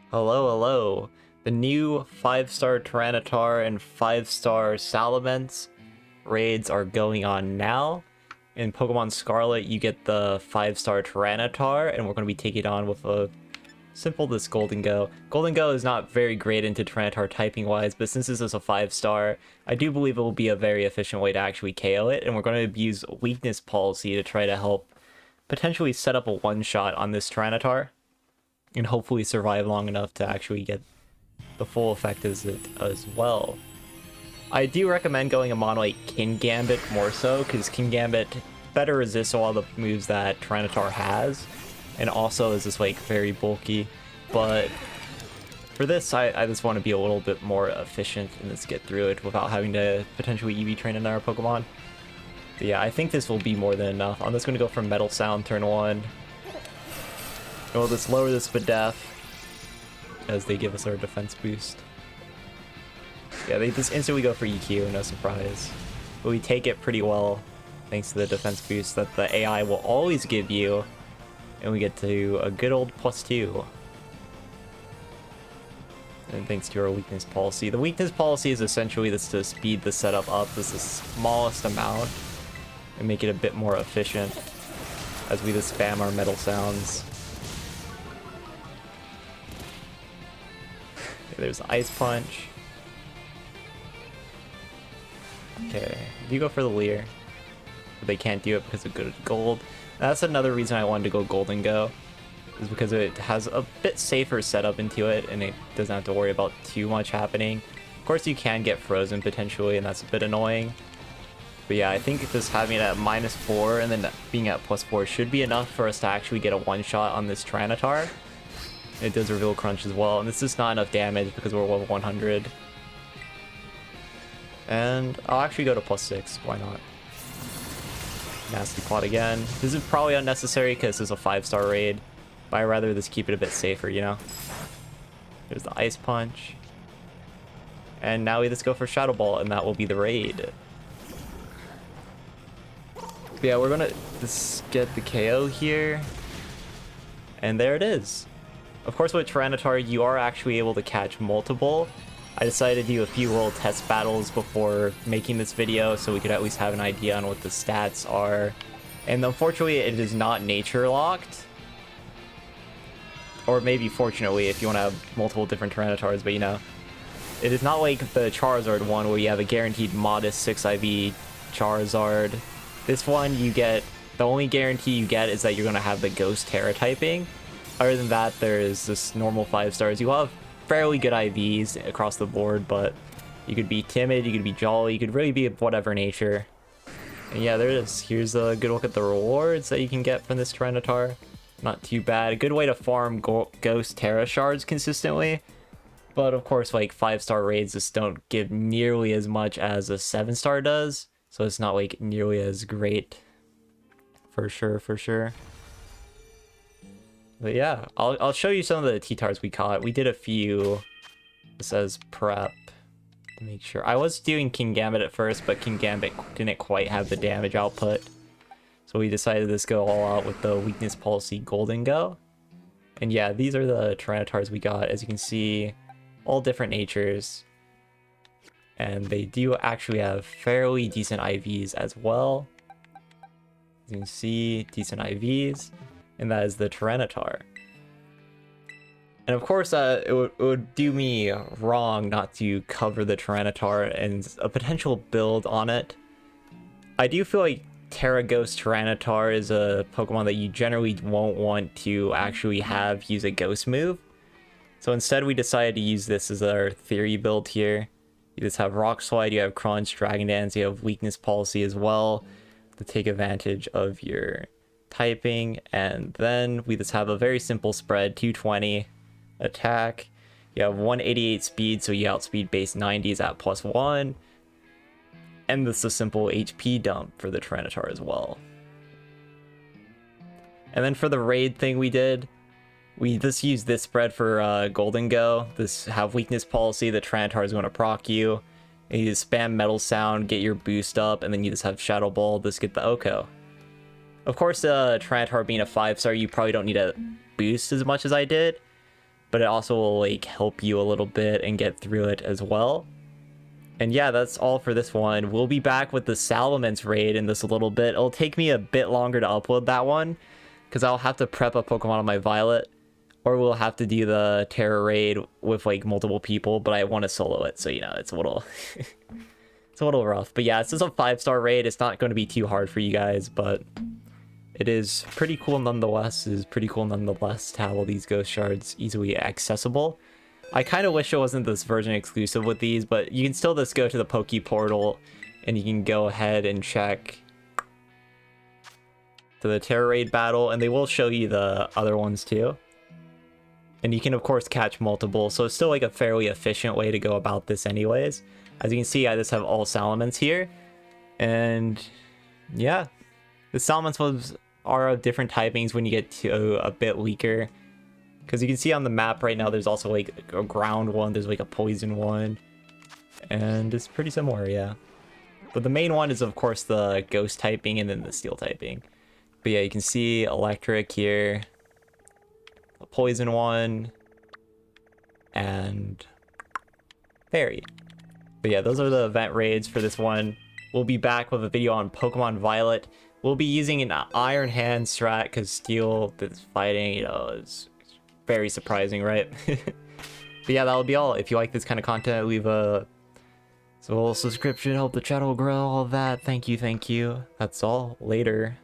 Hello, hello. The new 5-star Tyranitar and 5-star SALAMENCE raids are going on now. In Pokemon Scarlet, you get the 5-star Tyranitar, and we're going to be taking it on with a simple this Gholdengo. Gholdengo is not very great into Tyranitar typing-wise, but since this is a 5-star, I do believe it will be a very efficient way to actually KO it, and we're going to use weakness policy to try to help potentially set up a one-shot on this Tyranitar and hopefully survive long enough to actually get the full effect as well. I do recommend going a mono like Kingambit more so, because Kingambit better resists a lot of the moves that Tyranitar has, and also is just like very bulky. But for this, I just want to be a little bit more efficient and just get through it without having to potentially EV train another Pokemon. But yeah, I think this will be more than enough. I'm just going to go for Metal Sound turn 1. We'll just lower this for death as they give us our defense boost. Yeah, they just instantly go for EQ, no surprise. But we take it pretty well thanks to the defense boost that the AI will always give you. And we get to a good old +2. And thanks to our weakness policy. The weakness policy is essentially just to speed the setup up to the smallest amount and make it a bit more efficient as we just spam our metal sounds. There's Ice Punch. Okay, you go for the Leer. But they can't do it because of good gold. That's another reason I wanted to go Gholdengo, is because it has a bit safer setup into it and it doesn't have to worry about too much happening. Of course you can get frozen potentially, and that's a bit annoying. But yeah, I think just having it at -4 and then being at +4 should be enough for us to actually get a one-shot on this Tyranitar. It does reveal crunch as well, and this is not enough damage because we're level 100. And I'll actually go to +6, why not? Nasty Plot again. This is probably unnecessary because this is a 5-star raid, but I'd rather just keep it a bit safer, you know? There's the Ice Punch. And now we just go for Shadow Ball, and that will be the raid. But yeah, we're gonna just get the KO here. And there it is. Of course, with Tyranitar, you are actually able to catch multiple. I decided to do a few little test battles before making this video so we could at least have an idea on what the stats are. And unfortunately, it is not nature locked. Or maybe fortunately, if you want to have multiple different Tyranitars, but you know. It is not like the Charizard one where you have a guaranteed modest 6 IV Charizard. This one, you get, the only guarantee you get is that you're going to have the Ghost Tera typing. Other than that, there's this normal 5-stars. You have fairly good IVs across the board, but you could be timid, you could be jolly, you could really be of whatever nature. And yeah, there it is. Here's a good look at the rewards that you can get from this Tyranitar. Not too bad. A good way to farm Ghost Tera shards consistently. But of course, like 5-star raids just don't give nearly as much as a 7-star does. So it's not like nearly as great. For sure, for sure. But yeah, I'll show you some of the TTARs we caught. We did a few. It says prep to make sure. I was doing Kingambit at first, but Kingambit didn't quite have the damage output. So we decided to just go all out with the weakness policy Gholdengo. And yeah, these are the Tyranitars we got. As you can see, all different natures. And they do actually have fairly decent IVs as well. As you can see, decent IVs. And that is the Tyranitar. And of course, it would do me wrong not to cover the Tyranitar and a potential build on it. I do feel like Tera Ghost Tyranitar is a Pokemon that you generally won't want to actually have use a Ghost move. So instead, we decided to use this as our theory build here. You just have Rock Slide, you have Crunch, Dragon Dance, you have Weakness Policy as well to take advantage of your typing, and then we just have a very simple spread. 220 attack, you have 188 speed, so you outspeed base 90s at +1, and this is a simple HP dump for the Tyranitar as well. And then for the raid thing we just used this spread for Gholdengo. This have weakness policy, the Tyranitar is going to proc you, and you just spam Metal Sound, get your boost up, and then you just have Shadow Ball, just get the Oko. Of course, Tyranitar being a 5-star, you probably don't need a boost as much as I did. but it also will like help you a little bit and get through it as well. And yeah, that's all for this one. We'll be back with the SALAMENCE raid in this a little bit. It'll take me a bit longer to upload that one, because I'll have to prep a Pokemon on my Violet, or we'll have to do the Tera raid with like multiple people, but I want to solo it, so you know, it's a little it's a little rough. But yeah, this is a 5-star raid. It's not going to be too hard for you guys, but it is pretty cool nonetheless. It is pretty cool nonetheless to have all these ghost shards easily accessible. I kind of wish it wasn't this version exclusive with these, but you can still just go to the Poke Portal and you can go ahead and check to the Tera raid battle, and they will show you the other ones too. And you can of course catch multiple, so it's still like a fairly efficient way to go about this anyways. As you can see, I just have all SALAMENCE here, and yeah, the SALAMENCE ones are of different typings when you get to a bit weaker. Because you can see on the map right now, there's also like a ground one, there's like a poison one, and it's pretty similar, yeah. But the main one is of course the ghost typing and then the steel typing. But yeah, you can see electric here, a poison one, and fairy. But yeah, those are the event raids for this one. We'll be back with a video on Pokemon Violet. We'll be using an Iron Hand strat because steel that's fighting, you know, is very surprising, right? But yeah, that'll be all. If you like this kind of content, leave a subscription, help the channel grow, all of that. Thank you, thank you. That's all. Later.